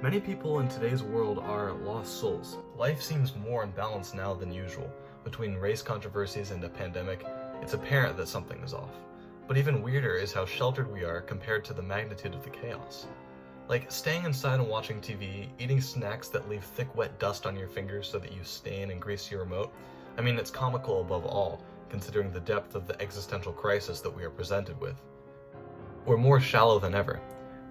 Many people in today's world are lost souls. Life seems more unbalanced now than usual. Between race controversies and a pandemic, it's apparent that something is off. But even weirder is how sheltered we are compared to the magnitude of the chaos. Like staying inside and watching TV, eating snacks that leave thick wet dust on your fingers so that you stain and grease your remote. I mean, it's comical above all, considering the depth of the existential crisis that we are presented with. We're more shallow than ever.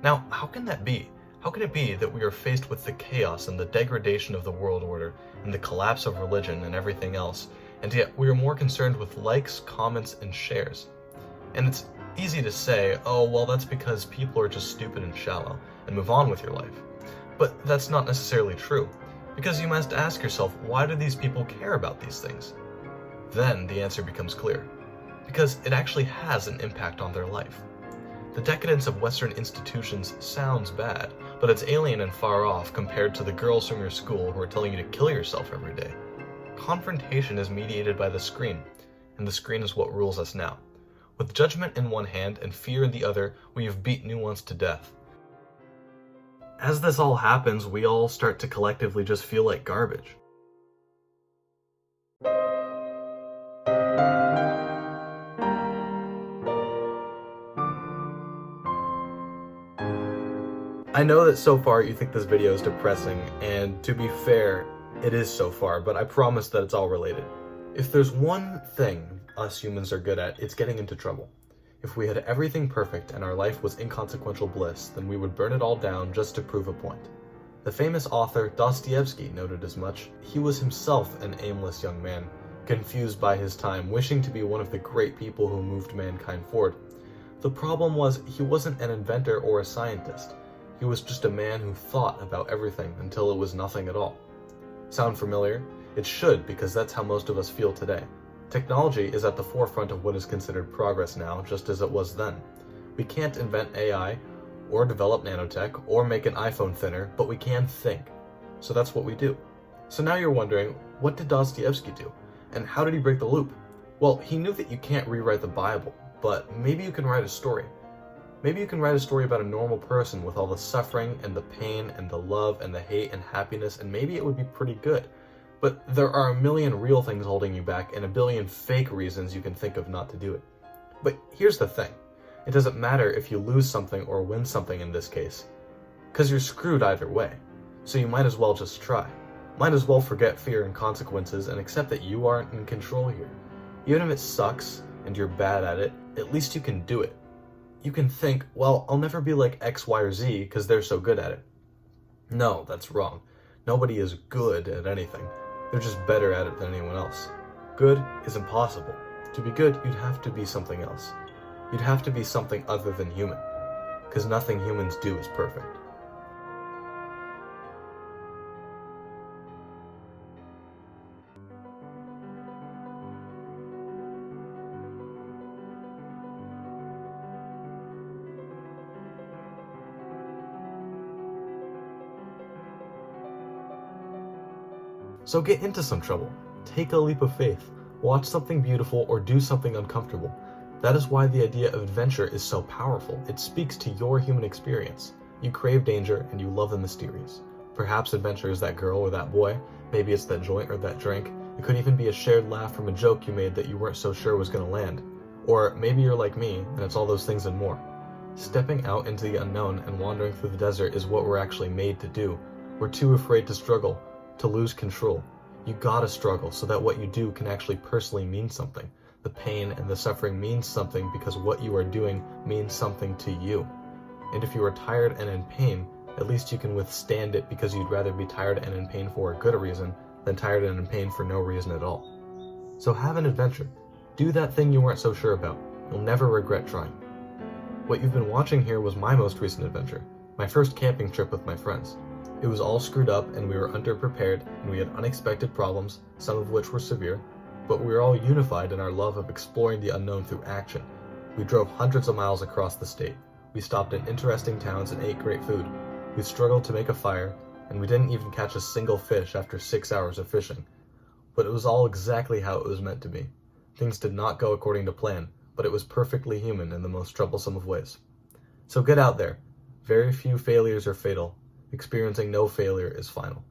Now, how can that be? How can it be that we are faced with the chaos and the degradation of the world order and the collapse of religion and everything else, and yet we are more concerned with likes, comments, and shares? And it's easy to say, oh, well, that's because people are just stupid and shallow, and move on with your life. But that's not necessarily true, because you must ask yourself, why do these people care about these things? Then the answer becomes clear. Because it actually has an impact on their life. The decadence of Western institutions sounds bad, but it's alien and far off compared to the girls from your school who are telling you to kill yourself every day. Confrontation is mediated by the screen, and the screen is what rules us now. With judgment in one hand and fear in the other, we have beat nuance to death. As this all happens, we all start to collectively just feel like garbage. I know that so far you think this video is depressing, and to be fair, it is so far, but I promise that it's all related. If there's one thing us humans are good at, it's getting into trouble. If we had everything perfect and our life was inconsequential bliss, then we would burn it all down just to prove a point. The famous author Dostoevsky noted as much. He was himself an aimless young man, confused by his time, wishing to be one of the great people who moved mankind forward. The problem was he wasn't an inventor or a scientist. He was just a man who thought about everything until it was nothing at all. Sound familiar? It should, because that's how most of us feel today. Technology is at the forefront of what is considered progress now, just as it was then. We can't invent AI, or develop nanotech, or make an iPhone thinner, but we can think. So that's what we do. So now you're wondering, what did Dostoevsky do? And how did he break the loop? Well, he knew that you can't rewrite the Bible, but maybe you can write a story. Maybe you can write a story about a normal person with all the suffering and the pain and the love and the hate and happiness, and maybe it would be pretty good. But there are a million real things holding you back and a billion fake reasons you can think of not to do it. But here's the thing. It doesn't matter if you lose something or win something in this case, because you're screwed either way. So you might as well just try. Might as well forget fear and consequences and accept that you aren't in control here. Even if it sucks and you're bad at it, at least you can do it. You can think, well, I'll never be like X, Y, or Z because they're so good at it. No, that's wrong. Nobody is good at anything. They're just better at it than anyone else. Good is impossible. To be good, you'd have to be something else. You'd have to be something other than human, because nothing humans do is perfect. So get into some trouble. Take a leap of faith. Watch something beautiful or do something uncomfortable. That is why the idea of adventure is so powerful. It speaks to your human experience. You crave danger and you love the mysterious. Perhaps adventure is that girl or that boy. Maybe it's that joint or that drink. It could even be a shared laugh from a joke you made that you weren't so sure was going to land. Or maybe you're like me and it's all those things and more. Stepping out into the unknown and wandering through the desert is what we're actually made to do. We're too afraid to struggle, to lose control. You gotta struggle so that what you do can actually personally mean something. The pain and the suffering means something because what you are doing means something to you. And if you are tired and in pain, at least you can withstand it because you'd rather be tired and in pain for a good reason than tired and in pain for no reason at all. So have an adventure. Do that thing you weren't so sure about. You'll never regret trying. What you've been watching here was my most recent adventure, my first camping trip with my friends. It was all screwed up and we were underprepared and we had unexpected problems, some of which were severe, but we were all unified in our love of exploring the unknown through action. We drove hundreds of miles across the state. We stopped in interesting towns and ate great food. We struggled to make a fire, and we didn't even catch a single fish after 6 hours of fishing. But it was all exactly how it was meant to be. Things did not go according to plan, but it was perfectly human in the most troublesome of ways. So get out there. Very few failures are fatal, Experiencing no failure is final.